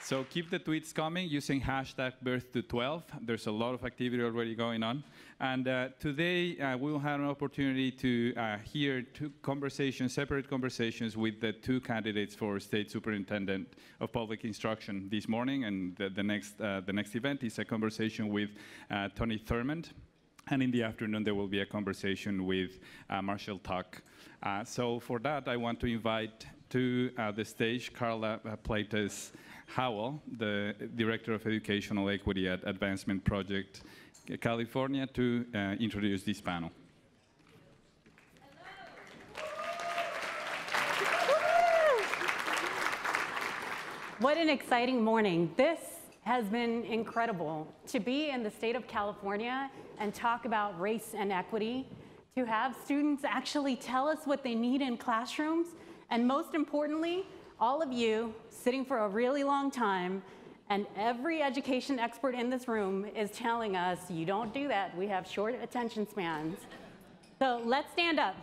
So keep the tweets coming using hashtag birth to12. There's a lot of activity already going on. And today we will have an opportunity to hear two conversations, separate conversations with the two candidates for State Superintendent of Public Instruction this morning. And the next event is a conversation with Tony Thurmond. And in the afternoon, there will be a conversation with Marshall Tuck. So for that, I want to invite to the stage Carla Plaites Howell, the Director of Educational Equity at Advancement Project California, to introduce this panel. What an exciting morning. This has been incredible. To be in the state of California and talk about race and equity, to have students actually tell us what they need in classrooms, and most importantly, all of you sitting for a really long time, and every education expert in this room is telling us, you don't do that, we have short attention spans. So let's stand up.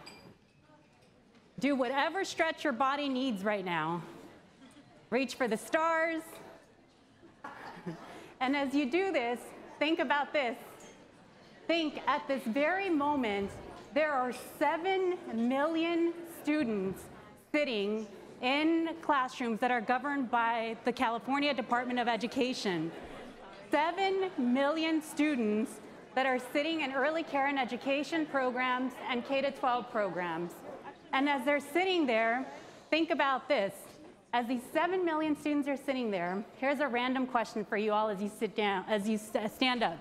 Do whatever stretch your body needs right now. Reach for the stars. And as you do this, think about this. Think at this very moment, there are 7 million students sitting in classrooms that are governed by the California Department of Education. 7 million students that are sitting in early care and education programs and K-12 programs. And as they're sitting there, think about this. As these 7 million students are sitting there, here's a random question for you all as you sit down, as you stand up.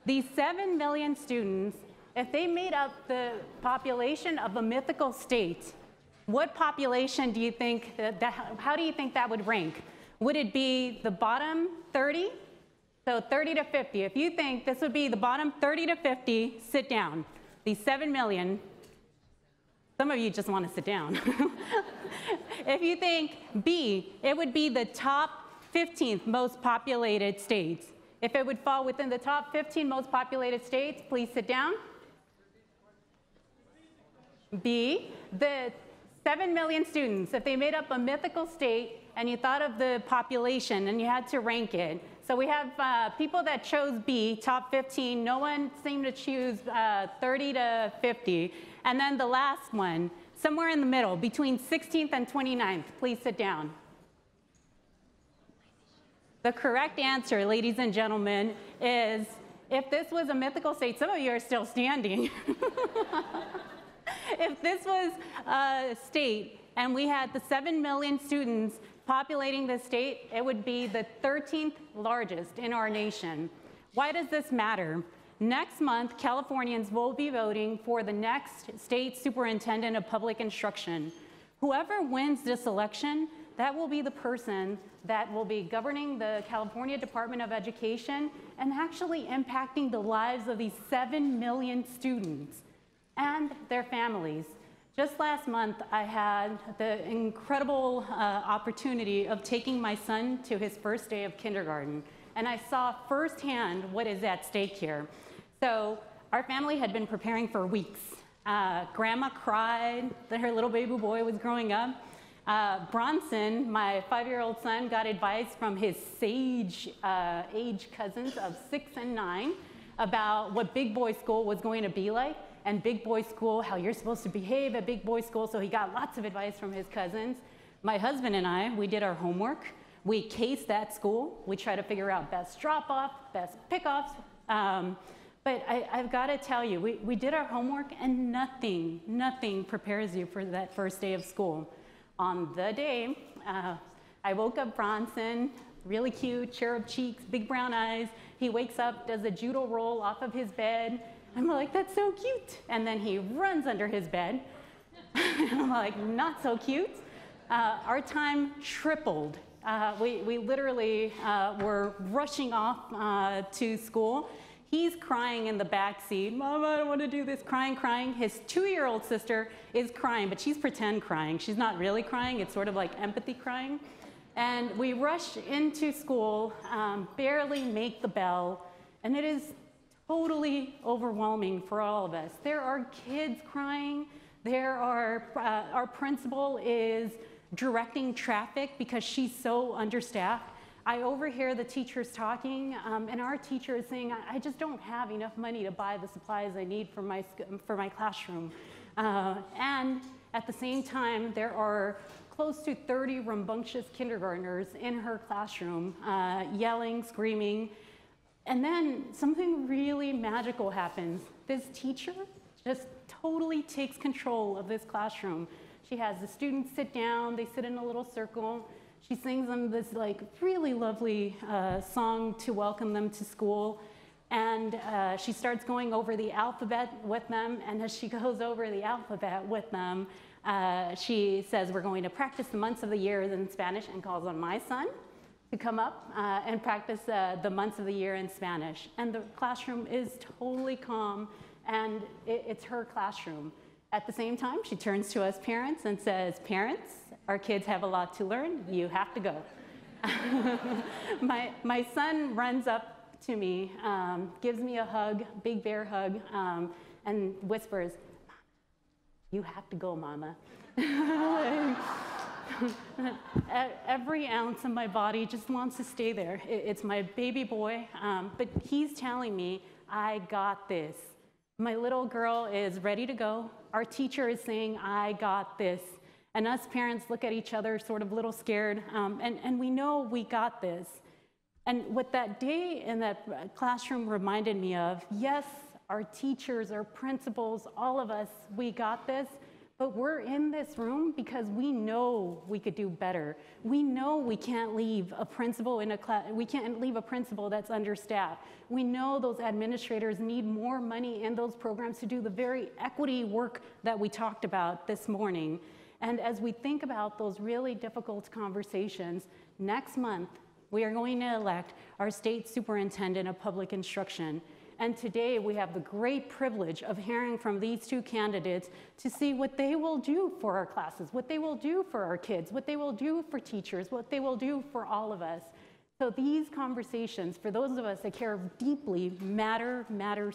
These 7 million students, if they made up the population of a mythical state, what population do you think, how do you think that would rank? Would it be the bottom 30? So 30 to 50. If you think this would be the bottom 30 to 50, sit down. These 7 million, some of you just want to sit down. If you think B, it would be the top 15th most populated states. If it would fall within the top 15 most populated states, please sit down. B, the 7 million students, if they made up a mythical state and you thought of the population and you had to rank it. So we have people that chose B, top 15. No one seemed to choose 30 to 50. And then the last one, somewhere in the middle, between 16th and 29th. Please sit down. The correct answer, ladies and gentlemen, is if this was a mythical state, some of you are still standing. If this was a state and we had the 7 million students populating the state, it would be the 13th largest in our nation. Why does this matter? Next month, Californians will be voting for the next state superintendent of public instruction. Whoever wins this election, that will be the person that will be governing the California Department of Education and actually impacting the lives of these 7 million students and their families. Just last month, I had the incredible opportunity of taking my son to his first day of kindergarten, and I saw firsthand what is at stake here. So our family had been preparing for weeks. Grandma cried that her little baby boy was growing up. Bronson, my 5-year-old son, got advice from his sage age cousins of 6 and 9 about what big boy school was going to be like, and big boy school, how you're supposed to behave at big boy school, so he got lots of advice from his cousins. My husband and I, we did our homework. We cased that school. We tried to figure out best drop-off, best pick-offs. But I've got to tell you, we did our homework, and nothing prepares you for that first day of school. On the day, I woke up Bronson, really cute, cherub cheeks, big brown eyes. He wakes up, does a judo roll off of his bed. I'm like, that's so cute. And then he runs under his bed. And I'm like, not so cute. Our time tripled. We literally were rushing off to school. He's crying in the back seat. Mom, I don't want to do this. Crying. His 2-year-old sister is crying, but she's pretend crying. She's not really crying. It's sort of like empathy crying. And we rush into school, barely make the bell, and it is totally overwhelming for all of us. There are kids crying. Our principal is directing traffic because she's so understaffed. I overhear the teachers talking, and our teacher is saying, I just don't have enough money to buy the supplies I need for my classroom. And at the same time, there are close to 30 rambunctious kindergartners in her classroom, yelling, screaming. And then something really magical happens. This teacher just totally takes control of this classroom. She has the students sit down, they sit in a little circle. She sings them this like really lovely song to welcome them to school. And she starts going over the alphabet with them. And as she goes over the alphabet with them, she says, we're going to practice the months of the year in Spanish, and calls on my son to come up and practice the months of the year in Spanish. And the classroom is totally calm, and it's her classroom. At the same time, she turns to us parents and says, parents, our kids have a lot to learn. You have to go. My son runs up to me, gives me a hug, big bear hug, and whispers, you have to go, Mama. Every ounce of my body just wants to stay there. It's my baby boy, but he's telling me, I got this. My little girl is ready to go. Our teacher is saying, I got this. And us parents look at each other sort of a little scared, and we know we got this. And what that day in that classroom reminded me of, yes, our teachers, our principals, all of us, we got this. But we're in this room because we know we could do better. We know we can't leave a principal in a class, we can't leave a principal that's understaffed. We know those administrators need more money in those programs to do the very equity work that we talked about this morning. And as we think about those really difficult conversations, next month, we are going to elect our state superintendent of public instruction. And today we have the great privilege of hearing from these two candidates to see what they will do for our classes, what they will do for our kids, what they will do for teachers, what they will do for all of us. So these conversations, for those of us that care deeply, matter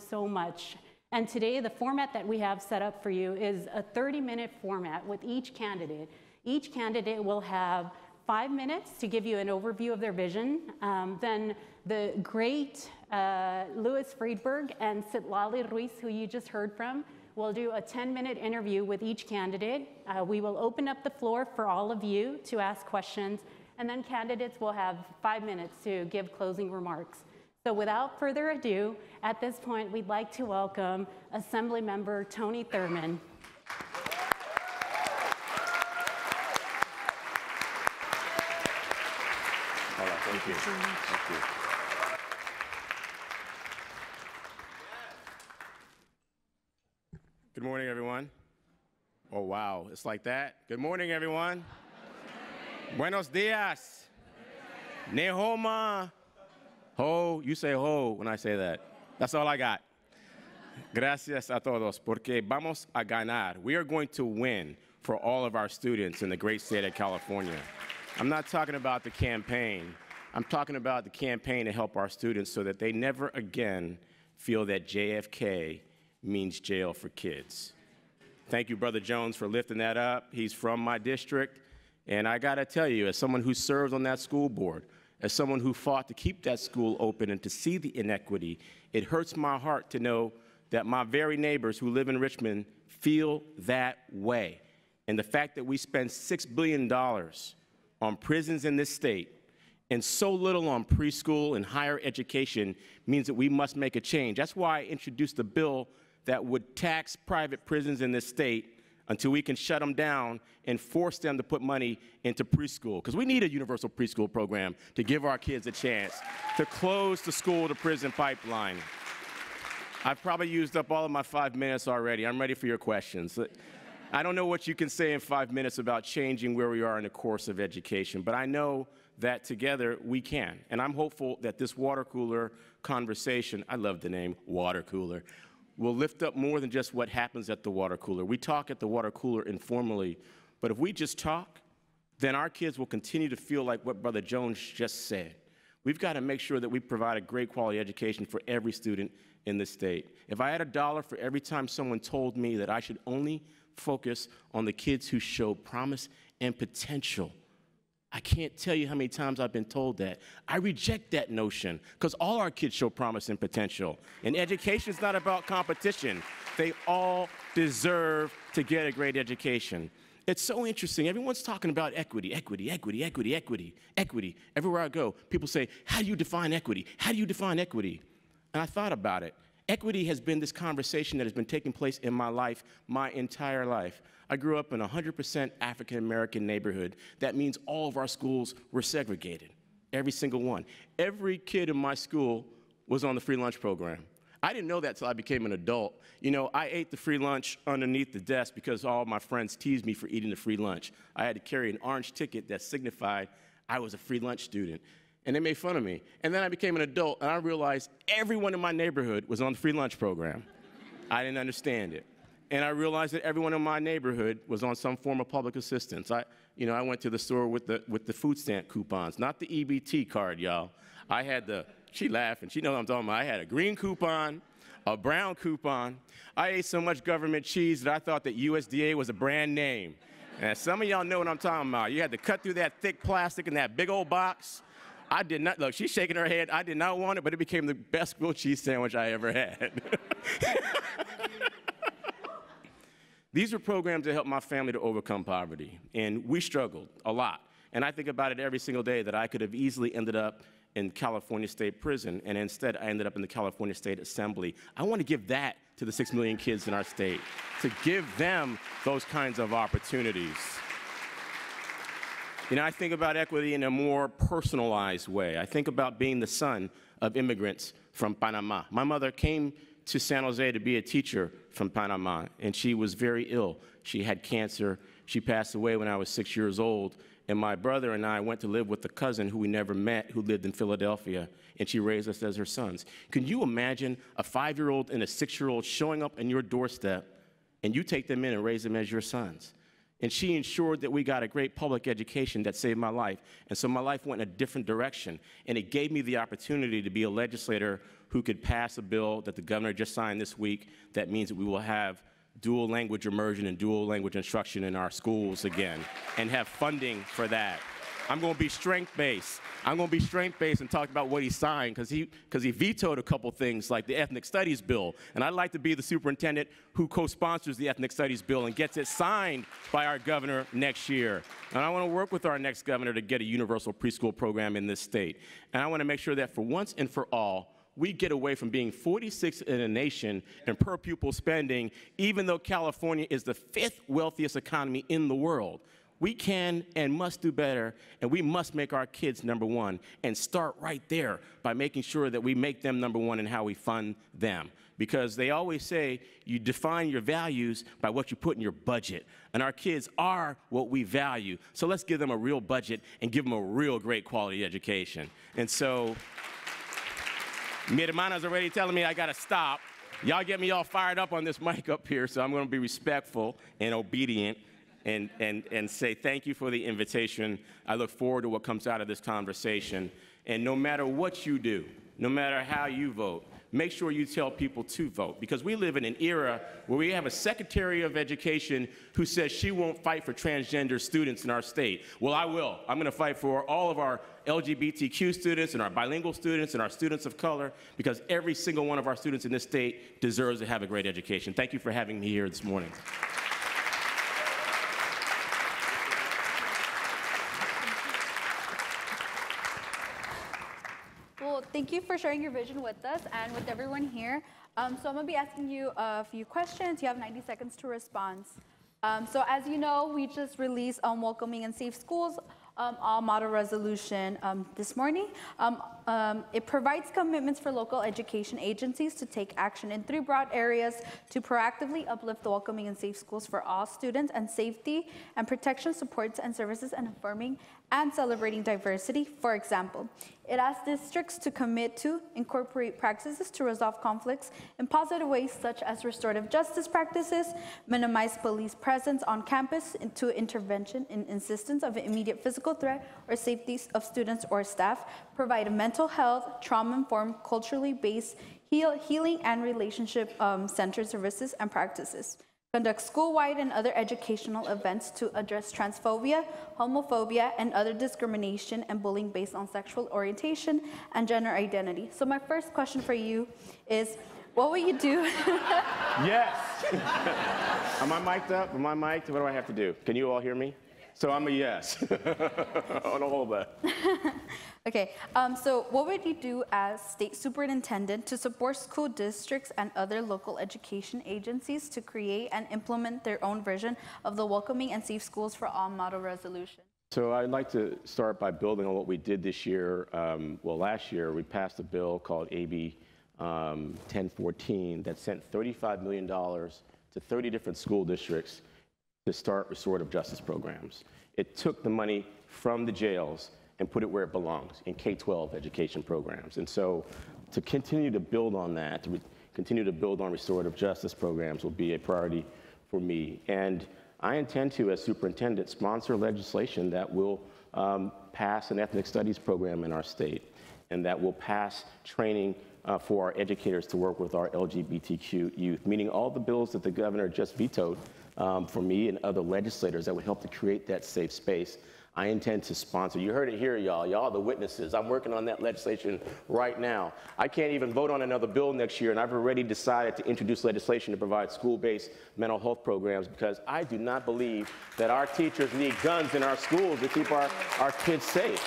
so much. And today the format that we have set up for you is a 30-minute format with each candidate. Each candidate will have 5 minutes to give you an overview of their vision. Then the great Louis Friedberg and Citlali Ruiz, who you just heard from, will do a 10-minute interview with each candidate. We will open up the floor for all of you to ask questions, and then candidates will have 5 minutes to give closing remarks. So without further ado, at this point, we'd like to welcome Assemblymember Tony Thurmond. Thank you. Thank you. Good morning, everyone. Oh, wow, it's like that. Good morning, everyone. Buenos dias. Nehoma. Ho, you say ho when I say that. That's all I got. Gracias a todos, porque vamos a ganar. We are going to win for all of our students in the great state of California. I'm not talking about the campaign. I'm talking about the campaign to help our students so that they never again feel that JFK means jail for kids. Thank you, Brother Jones, for lifting that up. He's from my district, and I gotta tell you, as someone who served on that school board, as someone who fought to keep that school open and to see the inequity, it hurts my heart to know that my very neighbors who live in Richmond feel that way. And the fact that we spend $6 billion on prisons in this state and so little on preschool and higher education means that we must make a change. That's why I introduced a bill that would tax private prisons in this state until we can shut them down and force them to put money into preschool. Because we need a universal preschool program to give our kids a chance to close the school-to-prison pipeline. I've probably used up all of my 5 minutes already. I'm ready for your questions. I don't know what you can say in 5 minutes about changing where we are in the course of education, but I know that together we can. And I'm hopeful that this water cooler conversation, I love the name water cooler, will lift up more than just what happens at the water cooler. We talk at the water cooler informally, but if we just talk, then our kids will continue to feel like what Brother Jones just said. We've got to make sure that we provide a great quality education for every student in the state. If I had $1 for every time someone told me that I should only focus on the kids who show promise and potential, I can't tell you how many times I've been told that. I reject that notion because all our kids show promise and potential. And education is not about competition. They all deserve to get a great education. It's so interesting. Everyone's talking about equity, equity, equity, equity, equity, equity. Everywhere I go, people say, how do you define equity? How do you define equity? And I thought about it. Equity has been this conversation that has been taking place in my life, my entire life. I grew up in a 100% African-American neighborhood. That means all of our schools were segregated, every single one. Every kid in my school was on the free lunch program. I didn't know that till I became an adult. You know, I ate the free lunch underneath the desk because all my friends teased me for eating the free lunch. I had to carry an orange ticket that signified I was a free lunch student. And they made fun of me. And then I became an adult, and I realized everyone in my neighborhood was on the free lunch program. I didn't understand it. And I realized that everyone in my neighborhood was on some form of public assistance. I went to the store with the food stamp coupons, not the EBT card, y'all. I had she laughing, she knows what I'm talking about. I had a green coupon, a brown coupon. I ate so much government cheese that I thought that USDA was a brand name. And some of y'all know what I'm talking about. You had to cut through that thick plastic in that big old box. I did not, look, she's shaking her head. I did not want it, but it became the best grilled cheese sandwich I ever had. These were programs that helped my family to overcome poverty, and we struggled a lot. And I think about it every single day that I could have easily ended up in California State Prison, and instead I ended up in the California State Assembly. I want to give that to the 6 million kids in our state, to give them those kinds of opportunities. You know, I think about equity in a more personalized way. I think about being the son of immigrants from Panama. My mother came to San Jose to be a teacher from Panama, and she was very ill. She had cancer. She passed away when I was 6 years old, and my brother and I went to live with a cousin who we never met who lived in Philadelphia, and she raised us as her sons. Can you imagine a 5-year-old and a 6-year-old showing up on your doorstep, and you take them in and raise them as your sons? And she ensured that we got a great public education that saved my life. And so my life went in a different direction. And it gave me the opportunity to be a legislator who could pass a bill that the governor just signed this week that means that we will have dual language immersion and dual language instruction in our schools again and have funding for that. I'm going to be strength-based. I'm going to be strength-based and talk about what he signed because he vetoed a couple things like the ethnic studies bill. And I'd like to be the superintendent who co-sponsors the ethnic studies bill and gets it signed by our governor next year. And I want to work with our next governor to get a universal preschool program in this state. And I want to make sure that for once and for all, we get away from being 46th in a nation in per pupil spending, even though California is the 5th wealthiest economy in the world. We can and must do better, and we must make our kids number one and start right there by making sure that we make them number one in how we fund them. Because they always say you define your values by what you put in your budget, and our kids are what we value. So let's give them a real budget and give them a real great quality education. And so, mi hermana's already telling me I gotta stop. Y'all get me all fired up on this mic up here, so I'm gonna be respectful and obedient. And say thank you for the invitation. I look forward to what comes out of this conversation. And no matter what you do, no matter how you vote, make sure you tell people to vote. Because we live in an era where we have a Secretary of Education who says she won't fight for transgender students in our state. Well, I will. I'm going to fight for all of our LGBTQ students and our bilingual students and our students of color, because every single one of our students in this state deserves to have a great education. Thank you for having me here this morning. Thank you for sharing your vision with us and with everyone here. So I'm going to be asking you a few questions. You have 90 seconds to respond. So as you know, we just released Welcoming and Safe Schools all model resolution this morning. It provides commitments for local education agencies to take action in 3 broad areas to proactively uplift the welcoming and safe schools for all students, and safety and protection supports and services, and affirming and celebrating diversity. For example, it asks districts to commit to incorporate practices to resolve conflicts in positive ways, such as restorative justice practices, minimize police presence on campus to intervention in instance of immediate physical threat or safety of students or staff, provide a mental health, trauma-informed, culturally based healing and relationship centered services and practices. conduct school-wide and other educational events to address transphobia, homophobia, and other discrimination and bullying based on sexual orientation and gender identity. So my first question for you is, what will you do? Yes. Am I mic'd up? Am I mic'd? What do I have to do? Can you all hear me? So I'm a yes on all of that. Okay, so what would you do as state superintendent to support school districts and other local education agencies to create and implement their own version of the Welcoming and Safe Schools for All model resolution? So I'd like to start by building on what we did this year. Well, last year we passed a bill called AB 1014 that sent $35 million to 30 different school districts to start restorative justice programs. It took the money from the jails and put it where it belongs, in K-12 education programs. And so to continue to build on that, to continue to build on restorative justice programs will be a priority for me. And I intend to, as superintendent, sponsor legislation that will pass an ethnic studies program in our state, and that will pass training for our educators to work with our LGBTQ youth, meaning all the bills that the governor just vetoed for me and other legislators that would help to create that safe space. I intend to sponsor. You heard it here, y'all. Y'all are the witnesses. I'm working on that legislation right now. I can't even vote on another bill next year, and I've already decided to introduce legislation to provide school-based mental health programs, because I do not believe that our teachers need guns in our schools to keep our kids safe.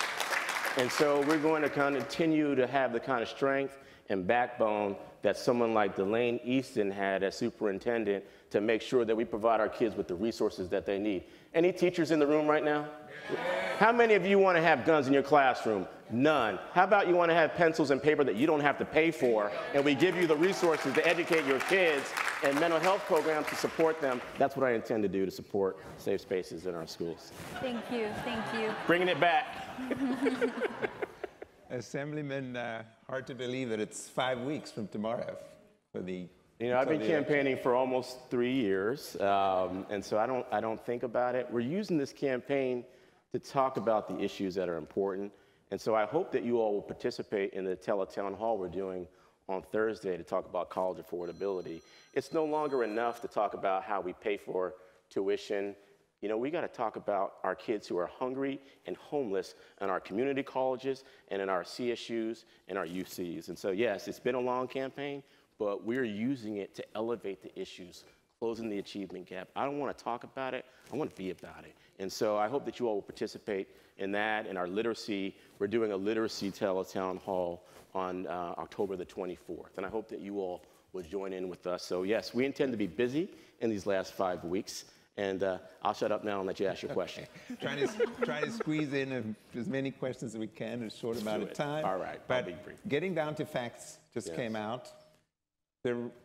And so we're going to continue to have the kind of strength and backbone that someone like Delane Easton had as superintendent to make sure that we provide our kids with the resources that they need. Any teachers in the room right now? How many of you want to have guns in your classroom? None. How about you want to have pencils and paper that you don't have to pay for, and we give you the resources to educate your kids and mental health programs to support them? That's what I intend to do to support safe spaces in our schools. Thank you, thank you. Bringing it back. Assemblyman, hard to believe that it's 5 weeks from tomorrow for the. You know, I've been campaigning for almost 3 years, and so I don't think about it. We're using this campaign to talk about the issues that are important, and so I hope that you all will participate in the teletown hall we're doing on Thursday to talk about college affordability. It's no longer enough to talk about how we pay for tuition. You know, we got to talk about our kids who are hungry and homeless in our community colleges and in our CSUs and our UCs. And so, yes, it's been a long campaign, but we're using it to elevate the issues, closing the achievement gap. I don't want to talk about it. I want to be about it. And so I hope that you all will participate in that. And our literacy, we're doing a literacy teletown hall on October the 24th. And I hope that you all will join in with us. So, yes, we intend to be busy in these last 5 weeks. And I'll shut up now and let you ask your question. Trying to squeeze in as many questions as we can in a short amount of time. All right, but I'll be brief. Getting down to facts just came out.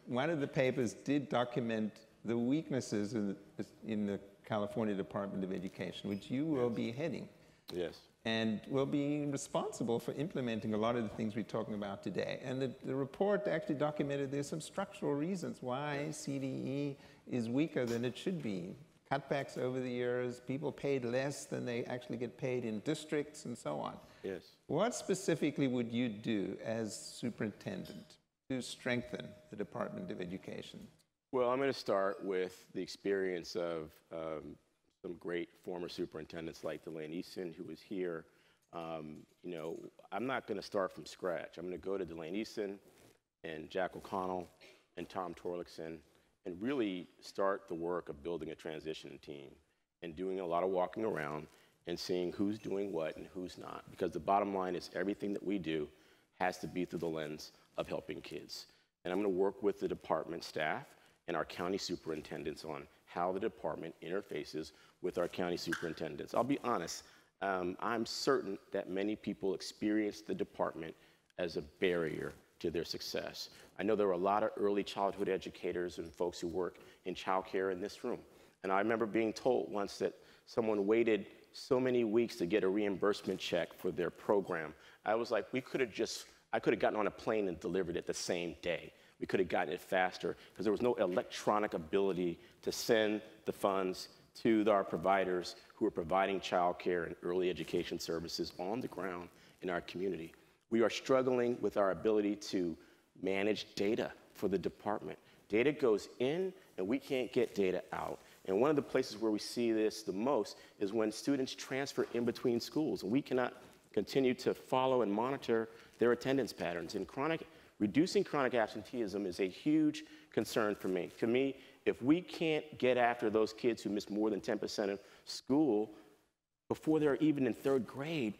One of the papers did document the weaknesses in the California Department of Education, which you will be heading. Yes. And will be responsible for implementing a lot of the things we're talking about today. And the report actually documented there's some structural reasons why CDE is weaker than it should be. Cutbacks over the years, people paid less than they actually get paid in districts, and so on. Yes. What specifically would you do as superintendent to strengthen the Department of Education? Well, I'm going to start with the experience of some great former superintendents like Delane Easton, who was here. You know, I'm not going to start from scratch. I'm going to go to Delane Easton and Jack O'Connell and Tom Torlakson and really start the work of building a transition team and doing a lot of walking around and seeing who's doing what and who's not. Because the bottom line is everything that we do has to be through the lens of helping kids. And I'm going to work with the department staff and our county superintendents on how the department interfaces with our county superintendents. I'll be honest, I'm certain that many people experience the department as a barrier to their success. I know there are a lot of early childhood educators and folks who work in childcare in this room. And I remember being told once that someone waited so many weeks to get a reimbursement check for their program. I was like, I could have gotten on a plane and delivered it the same day. We could have gotten it faster because there was no electronic ability to send the funds to our providers who are providing childcare and early education services on the ground in our community. We are struggling with our ability to manage data for the department. Data goes in, and we can't get data out. And one of the places where we see this the most is when students transfer in between schools, and we cannot continue to follow and monitor their attendance patterns. And reducing chronic absenteeism is a huge concern for me. To me, if we can't get after those kids who miss more than 10% of school before they're even in 3rd grade,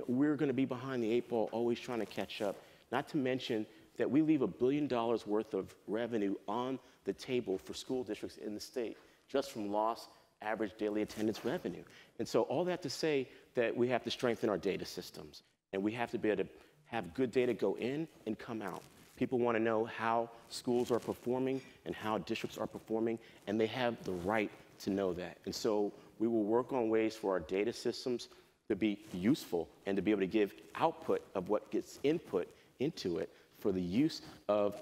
we're going to be behind the 8 ball, always trying to catch up. Not to mention that we leave $1 billion worth of revenue on the table for school districts in the state, just from lost average daily attendance revenue. And so all that to say that we have to strengthen our data systems, and we have to be able to have good data go in and come out. People want to know how schools are performing and how districts are performing, and they have the right to know that. And so we will work on ways for our data systems to be useful and to be able to give output of what gets input into it for the use of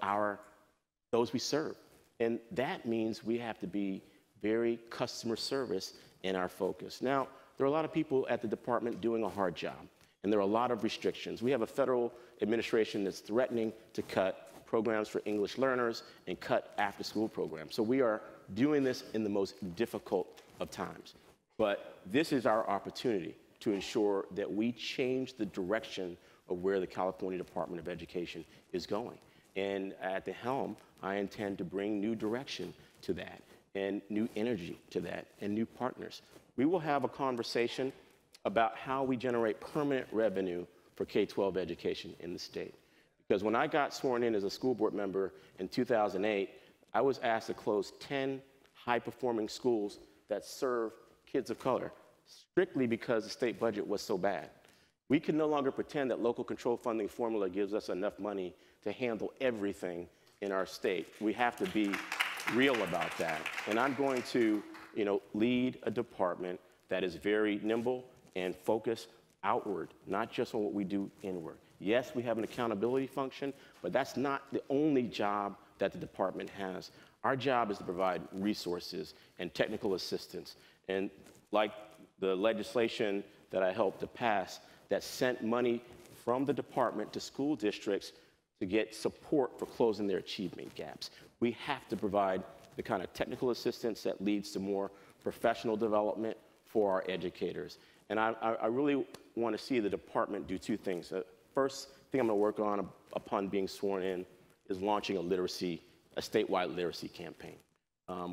those we serve. And that means we have to be very customer service in our focus. Now, there are a lot of people at the department doing a hard job, and there are a lot of restrictions. We have a federal administration that's threatening to cut programs for English learners and cut after-school programs. So we are doing this in the most difficult of times. But this is our opportunity to ensure that we change the direction of where the California Department of Education is going. And at the helm, I intend to bring new direction to that, and new energy to that, and new partners. We will have a conversation about how we generate permanent revenue for K-12 education in the state. Because when I got sworn in as a school board member in 2008, I was asked to close 10 high-performing schools that serve kids of color, strictly because the state budget was so bad. We can no longer pretend that local control funding formula gives us enough money to handle everything in our state. We have to be real about that. And I'm going to, lead a department that is very nimble and focused outward, not just on what we do inward. Yes, we have an accountability function, but that's not the only job that the department has. Our job is to provide resources and technical assistance. And like the legislation that I helped to pass that sent money from the department to school districts to get support for closing their achievement gaps. We have to provide the kind of technical assistance that leads to more professional development for our educators. And I really want to see the department do two things. First thing I'm going to work on upon being sworn in is launching a statewide literacy campaign.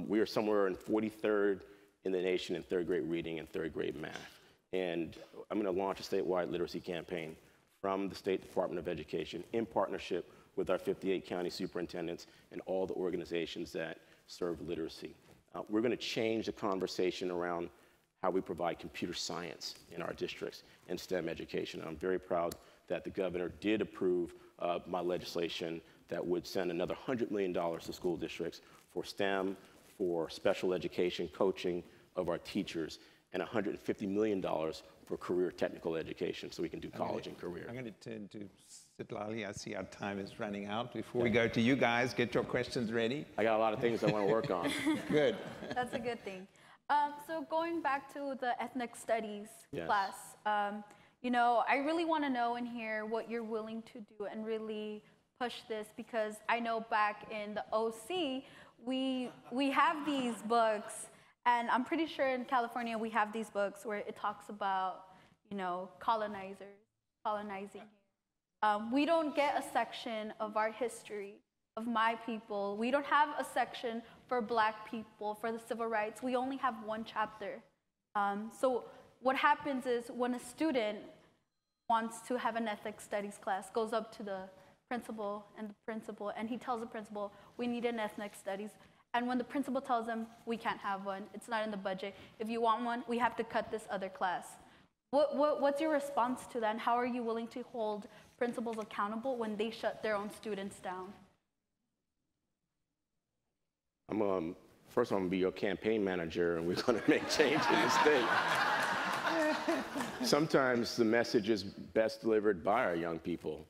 We are somewhere in 43rd in the nation in 3rd grade reading and 3rd grade math. And I'm going to launch a statewide literacy campaign from the State Department of Education in partnership with our 58 county superintendents and all the organizations that serve literacy. We're going to change the conversation around how we provide computer science in our districts and STEM education. I'm very proud that the governor did approve my legislation that would send another $100 million to school districts for STEM, for special education coaching of our teachers, and $150 million for career technical education so we can do college and career. I'm going to turn to Sitlali. I see our time is running out. Before we go to you guys, get your questions ready. I got a lot of things I want to work on. Good. That's a good thing. So going back to the ethnic studies class, I really want to know in here what you're willing to do and really push this, because I know back in the OC, we have these books, and I'm pretty sure in California we have these books where it talks about, colonizers, colonizing. We don't get a section of our history, of my people. We don't have a section for Black people, for the civil rights. We only have one chapter. So what happens is when a student wants to have an ethnic studies class, goes up to the principal, and he tells the principal, we need an ethnic studies. And when the principal tells them, we can't have one, it's not in the budget. If you want one, we have to cut this other class. What's your response to that? And how are you willing to hold principals accountable when they shut their own students down? First I'm going to be your campaign manager, and we're going to make change in the state. Sometimes the message is best delivered by our young people.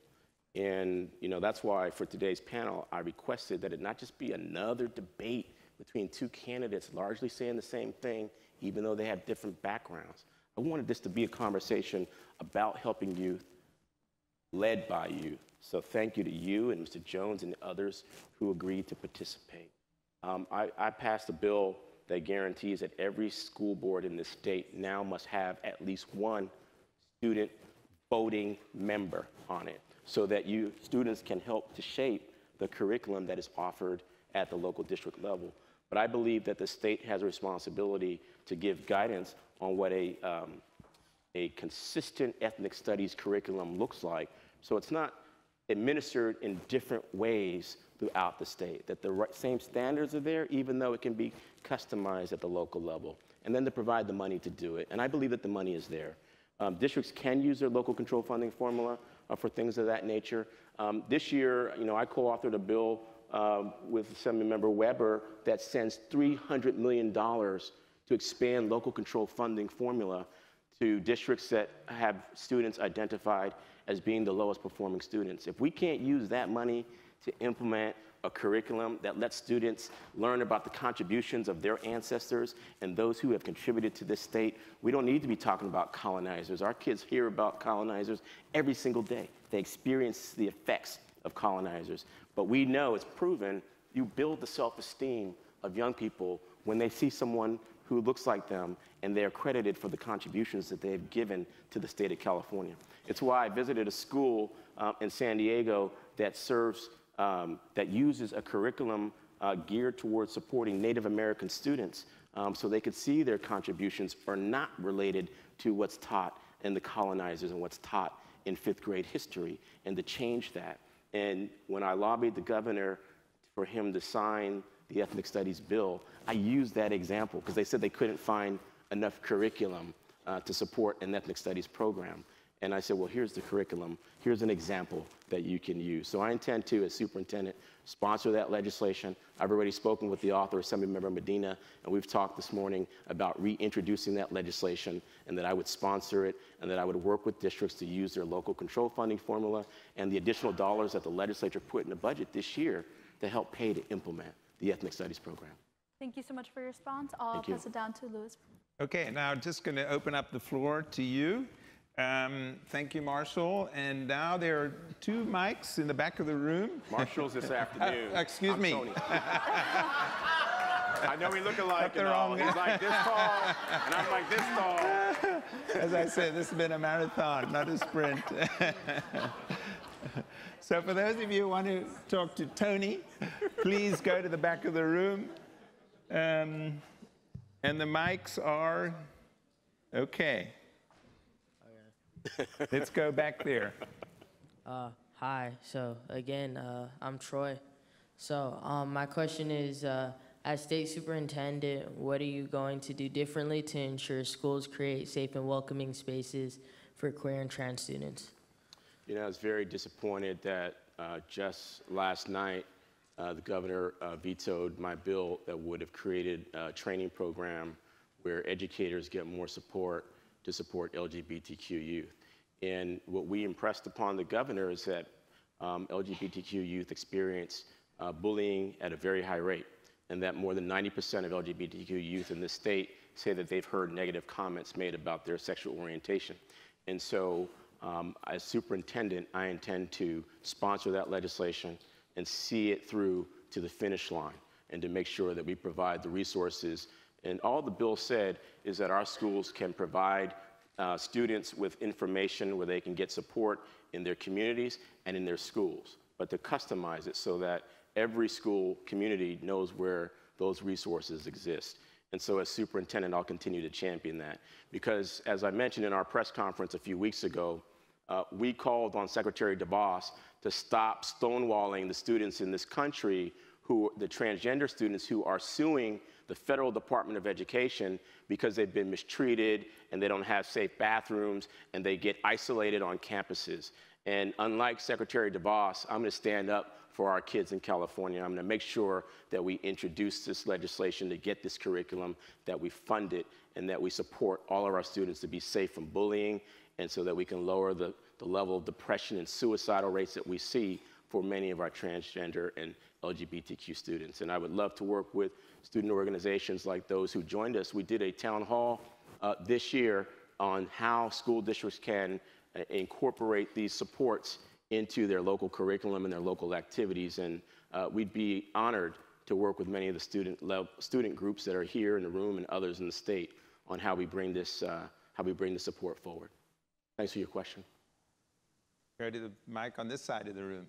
And that's why for today's panel, I requested that it not just be another debate between two candidates largely saying the same thing, even though they have different backgrounds. I wanted this to be a conversation about helping youth led by you. So thank you to you and Mr. Jones and the others who agreed to participate. I passed a bill that guarantees that every school board in this state now must have at least one student voting member on it, so that you students can help to shape the curriculum that is offered at the local district level. But I believe that the state has a responsibility to give guidance on what a consistent ethnic studies curriculum looks like, so it's not administered in different ways throughout the state, that the same standards are there, even though it can be customized at the local level, and then to provide the money to do it. And I believe that the money is there. Districts can use their local control funding formula for things of that nature. This year, I co-authored a bill with Assemblymember Weber that sends $300 million to expand local control funding formula to districts that have students identified as being the lowest performing students. If we can't use that money to implement a curriculum that lets students learn about the contributions of their ancestors and those who have contributed to this state, we don't need to be talking about colonizers. Our kids hear about colonizers every single day. They experience the effects of colonizers. But we know, it's proven, you build the self-esteem of young people when they see someone who looks like them and they're credited for the contributions that they've given to the state of California. It's why I visited a school in San Diego that serves, that uses a curriculum geared towards supporting Native American students, so they could see their contributions are not related to what's taught in the colonizers and what's taught in 5th grade history, and to change that. And when I lobbied the governor for him to sign the ethnic studies bill, I used that example because they said they couldn't find enough curriculum to support an ethnic studies program. And I said, well, here's the curriculum. Here's an example that you can use. So I intend to, as superintendent, sponsor that legislation. I've already spoken with the author, Assemblymember Medina, and we've talked this morning about reintroducing that legislation, and that I would sponsor it, and that I would work with districts to use their local control funding formula and the additional dollars that the legislature put in the budget this year to help pay to implement the ethnic studies program. Thank you so much for your response. I'll pass it down to Louis. Okay, now just going to open up the floor to you. Thank you, Marshall. And now there are 2 mics in the back of the room. Marshall's this afternoon. Excuse me. Tony. I know we look alike and all. He's like this tall, and I'm like this tall. As I said, this has been a marathon, not a sprint. So for those of you who want to talk to Tony, please go to the back of the room. And the mics are okay. Let's go back there. Hi. So again, I'm Troy. So my question is, as state superintendent, what are you going to do differently to ensure schools create safe and welcoming spaces for queer and trans students? I was very disappointed that just last night, the governor vetoed my bill that would have created a training program where educators get more support to support LGBTQ youth. And what we impressed upon the governor is that LGBTQ youth experience bullying at a very high rate, and that more than 90% of LGBTQ youth in this state say that they've heard negative comments made about their sexual orientation. And so as superintendent, I intend to sponsor that legislation and see it through to the finish line, and to make sure that we provide the resources. And all the bill said is that our schools can provide students with information where they can get support in their communities and in their schools, but to customize it so that every school community knows where those resources exist. And so as superintendent, I'll continue to champion that, because as I mentioned in our press conference a few weeks ago, we called on Secretary DeVos to stop stonewalling the students in this country, the transgender students who are suing the Federal Department of Education because they've been mistreated and they don't have safe bathrooms and they get isolated on campuses. And unlike Secretary DeVos, I'm going to stand up for our kids in California. I'm going to make sure that we introduce this legislation to get this curriculum, that we fund it, and that we support all of our students to be safe from bullying, and so that we can lower the level of depression and suicidal rates that we see for many of our transgender and LGBTQ students. And I would love to work with student organizations like those who joined us. We did a town hall this year on how school districts can incorporate these supports into their local curriculum and their local activities. And we'd be honored to work with many of the student groups that are here in the room and others in the state on how we bring this support forward. Thanks for your question. Go to the mic on this side of the room.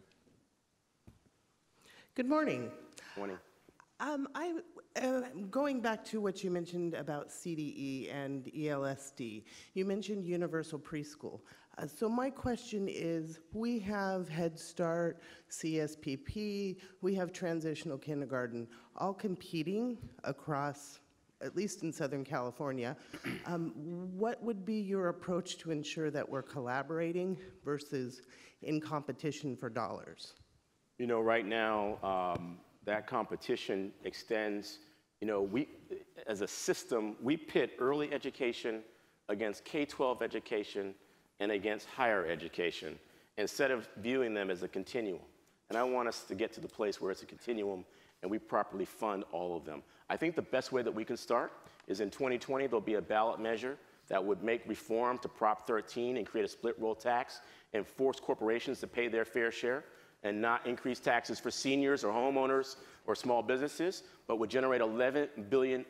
Good morning. Morning. Going back to what you mentioned about CDE and ELSD, you mentioned universal preschool. So my question is, we have Head Start, CSPP, we have transitional kindergarten, all competing across, at least in Southern California. What would be your approach to ensure that we're collaborating versus in competition for dollars? You know, right now, that competition extends, you know, as a system, we pit early education against K-12 education and against higher education, instead of viewing them as a continuum. And I want us to get to the place where it's a continuum and we properly fund all of them. I think the best way that we can start is in 2020, there'll be a ballot measure that would make reform to Prop 13 and create a split roll tax and force corporations to pay their fair share and not increase taxes for seniors or homeowners or small businesses, but would generate $11 billion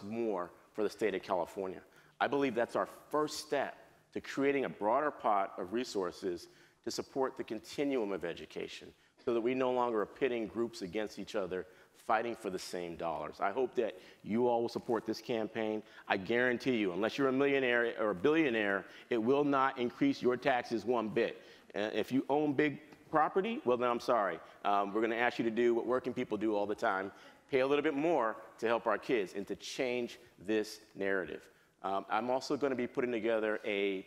more for the state of California. I believe that's our first step to creating a broader pot of resources to support the continuum of education so that we no longer are pitting groups against each other fighting for the same dollars. I hope that you all will support this campaign. I guarantee you, unless you're a millionaire or a billionaire, it will not increase your taxes one bit. If you own big property, well then I'm sorry. We're going to ask you to do what working people do all the time, pay a little bit more to help our kids and to change this narrative. I'm also going to be putting together a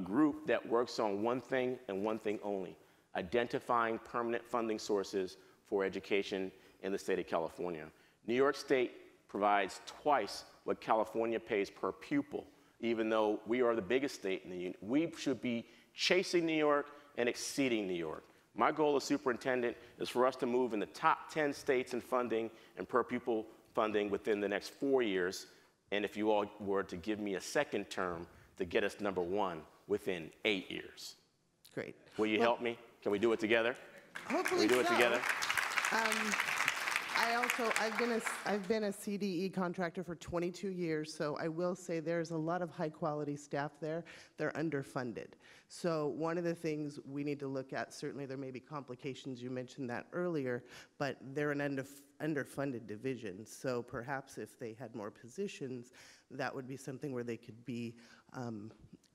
group that works on one thing and one thing only, identifying permanent funding sources for education in the state of California. New York State provides twice what California pays per pupil, even though we are the biggest state in the union. We should be chasing New York and exceeding New York. My goal as superintendent is for us to move in the top 10 states in funding and per pupil funding within the next 4 years. And if you all were to give me a second term, to get us #1 within 8 years. Great. Will you help me? Can we do it together? Hopefully Can we do it so. together? I've been a CDE contractor for 22 years, so I will say there's a lot of high quality staff there. They're underfunded. So one of the things we need to look at, certainly there may be complications, you mentioned that earlier, but they're an underfunded division. So perhaps if they had more positions, that would be something where they could be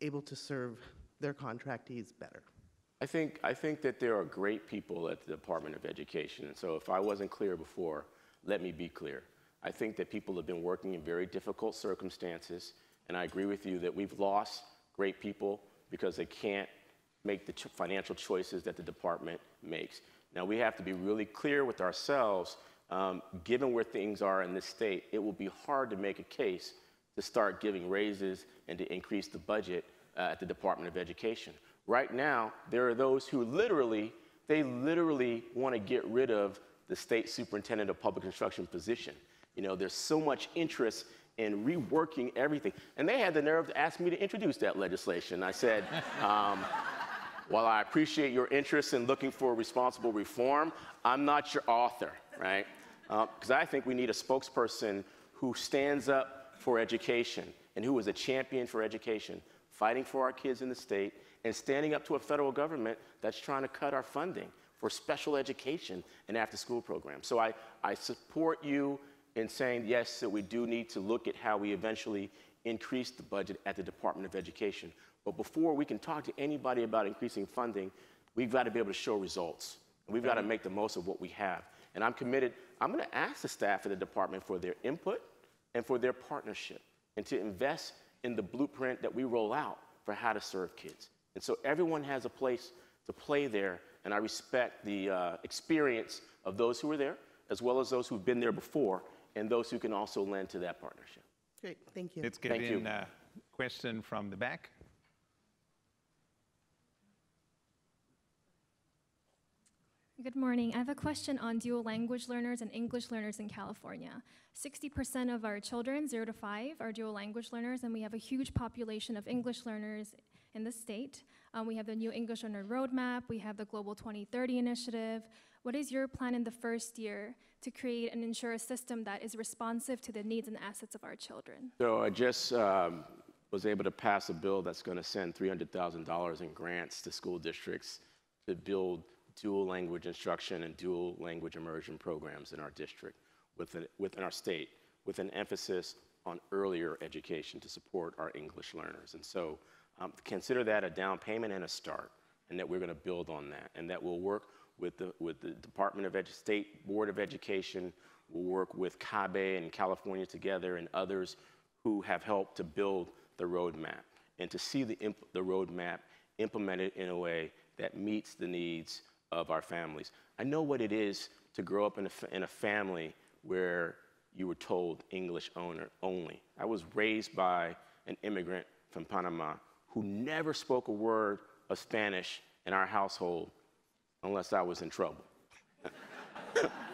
able to serve their contractees better. I think that there are great people at the Department of Education. And so if I wasn't clear before, let me be clear. I think that people have been working in very difficult circumstances, and I agree with you that we've lost great people because they can't make the financial choices that the department makes. Now, we have to be really clear with ourselves. Given where things are in this state, it will be hard to make a case to start giving raises and to increase the budget at the Department of Education. Right now, there are those who literally want to get rid of the state superintendent of public instruction position. You know, there's so much interest in reworking everything. And they had the nerve to ask me to introduce that legislation. I said, while I appreciate your interest in looking for responsible reform, I'm not your author, right? Because I think we need a spokesperson who stands up for education and who is a champion for education, fighting for our kids in the state, and standing up to a federal government that's trying to cut our funding for special education and after-school programs. So I support you in saying, yes, that we do need to look at how we eventually increase the budget at the Department of Education. But before we can talk to anybody about increasing funding, we've got to be able to show results. We've got to make the most of what we have. And I'm committed. I'm going to ask the staff at the department for their input and for their partnership and to invest in the blueprint that we roll out for how to serve kids. And so everyone has a place to play there, and I respect the experience of those who were there, as well as those who've been there before, and those who can also lend to that partnership. Great, thank you. Let's get in a question from the back. Good morning. I have a question on dual language learners and English learners in California. 60% of our children, 0 to 5, are dual language learners, and we have a huge population of English learners in the state. We have the new English Learner Roadmap. We have the Global 2030 Initiative. What is your plan in the first year to create and ensure a system that is responsive to the needs and assets of our children? So I just was able to pass a bill that's going to send $300,000 in grants to school districts to build dual language instruction and dual language immersion programs in our district, within our state, with an emphasis on earlier education to support our English learners. And so consider that a down payment and a start, and that we're going to build on that, and that we'll work with the Department of State Board of Education, we'll work with CABE and California Together and others who have helped to build the roadmap, and to see the roadmap implemented in a way that meets the needs of our families. I know what it is to grow up in a family where you were told English only. I was raised by an immigrant from Panama who never spoke a word of Spanish in our household unless I was in trouble.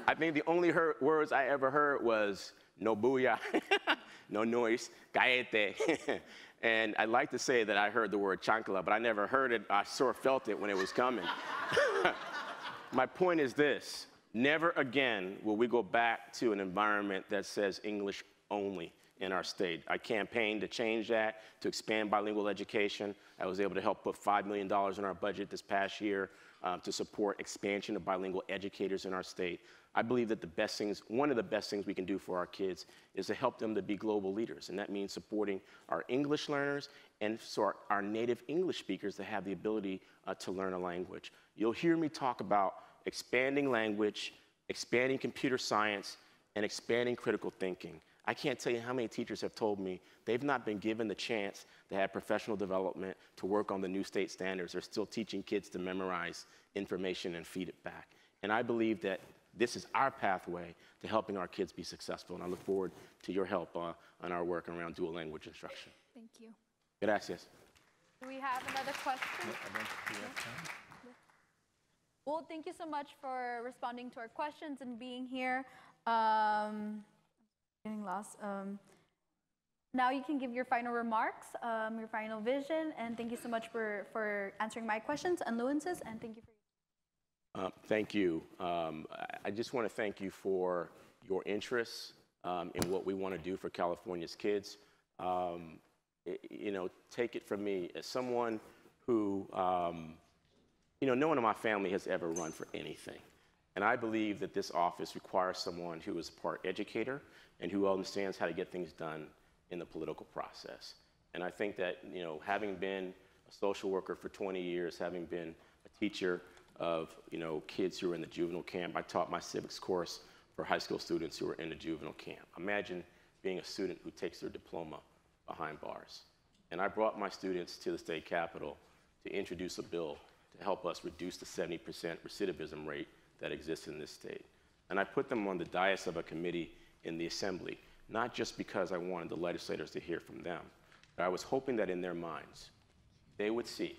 I think the only words I ever heard was no bulla, no noise, cállate. And I'd like to say that I heard the word chancla, but I never heard it. I sort of felt it when it was coming. My point is this: never again will we go back to an environment that says English only in our state. I campaigned to change that, to expand bilingual education. I was able to help put $5 million in our budget this past year to support expansion of bilingual educators in our state. I believe that one of the best things we can do for our kids is to help them to be global leaders, and that means supporting our English learners and so our native English speakers to have the ability to learn a language. You'll hear me talk about expanding language, expanding computer science, and expanding critical thinking. I can't tell you how many teachers have told me they've not been given the chance to have professional development, to work on the new state standards. They're still teaching kids to memorize information and feed it back. And I believe that this is our pathway to helping our kids be successful, and I look forward to your help on our work around dual language instruction. Thank you. Gracias. Do we have another question? Well, thank you so much for responding to our questions and being here. Getting lost. Now you can give your final remarks, your final vision, and thank you so much for answering my questions and Lewis's, and thank you for Thank you. I just want to thank you for your interest in what we want to do for California's kids. Take it from me as someone who, no one in my family has ever run for anything. And I believe that this office requires someone who is part educator and who understands how to get things done in the political process. And I think that, having been a social worker for 20 years, having been a teacher of, kids who are in the juvenile camp, I taught my civics course for high school students who are in the juvenile camp. Imagine being a student who takes their diploma behind bars. And I brought my students to the state capitol to introduce a bill to help us reduce the 70% recidivism rate that exists in this state. And I put them on the dais of a committee in the assembly, not just because I wanted the legislators to hear from them, but I was hoping that in their minds, they would see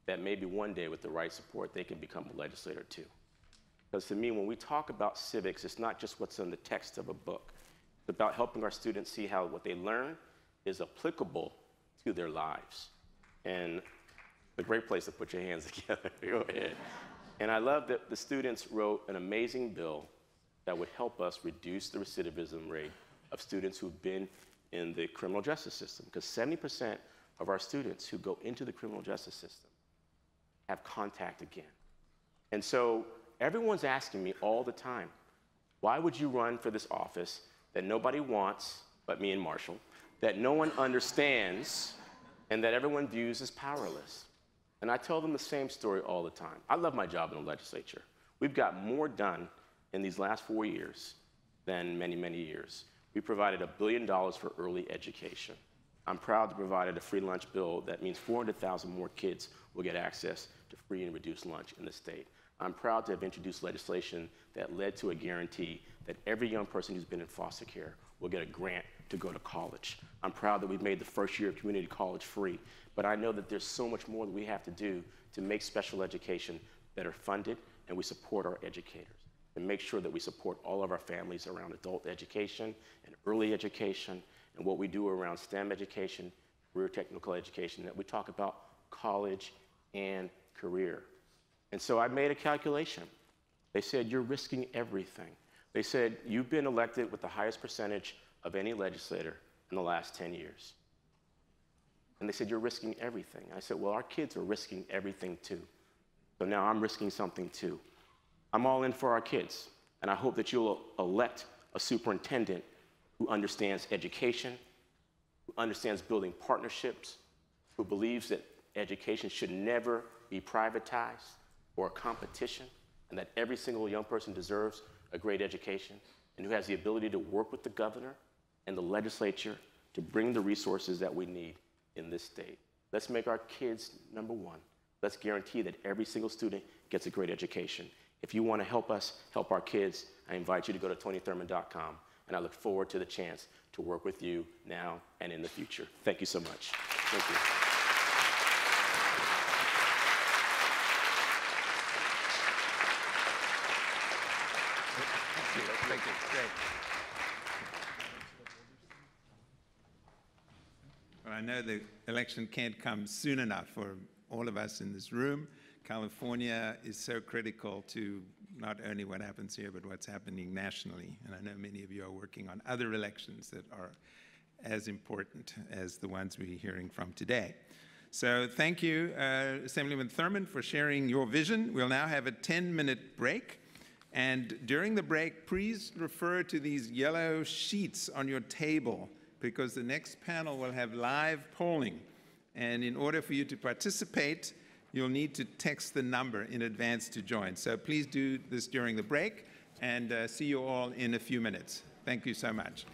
that maybe one day with the right support, they can become a legislator too. Because to me, when we talk about civics, it's not just what's in the text of a book. It's about helping our students see how what they learn is applicable to their lives. And a great place to put your hands together. Go ahead. And I love that the students wrote an amazing bill that would help us reduce the recidivism rate of students who've been in the criminal justice system. Because 70% of our students who go into the criminal justice system have contact again. And so everyone's asking me all the time, why would you run for this office that nobody wants but me and Marshall, that no one understands, and that everyone views as powerless? And I tell them the same story all the time. I love my job in the legislature. We've got more done in these last 4 years than many, many years. We provided $1 billion for early education. I'm proud to provide a free lunch bill that means 400,000 more kids will get access to free and reduced lunch in the state. I'm proud to have introduced legislation that led to a guarantee that every young person who's been in foster care will get a grant to go to college. I'm proud that we've made the first year of community college free, but I know that there's so much more that we have to do to make special education better funded and we support our educators, and make sure that we support all of our families around adult education and early education, and what we do around STEM education, career technical education, that we talk about college and career. And so I made a calculation. They said, you're risking everything. They said, you've been elected with the highest percentage of any legislator in the last 10 years. And they said, you're risking everything. I said, well, our kids are risking everything too. So now I'm risking something too. I'm all in for our kids, and I hope that you'll elect a superintendent who understands education, who understands building partnerships, who believes that education should never be privatized or a competition, and that every single young person deserves a great education, and who has the ability to work with the governor and the legislature to bring the resources that we need in this state. Let's make our kids number one. Let's guarantee that every single student gets a great education. If you want to help us help our kids, I invite you to go to tonythurmond.com, and I look forward to the chance to work with you now and in the future. Thank you so much. Thank you. Thank you. Great. Well, I know the election can't come soon enough for all of us in this room. California is so critical to not only what happens here, but what's happening nationally. And I know many of you are working on other elections that are as important as the ones we're hearing from today. So thank you, Assemblyman Thurmond, for sharing your vision. We'll now have a 10-minute break. And during the break, please refer to these yellow sheets on your table, because the next panel will have live polling. And in order for you to participate, you'll need to text the number in advance to join. So please do this during the break, and see you all in a few minutes. Thank you so much.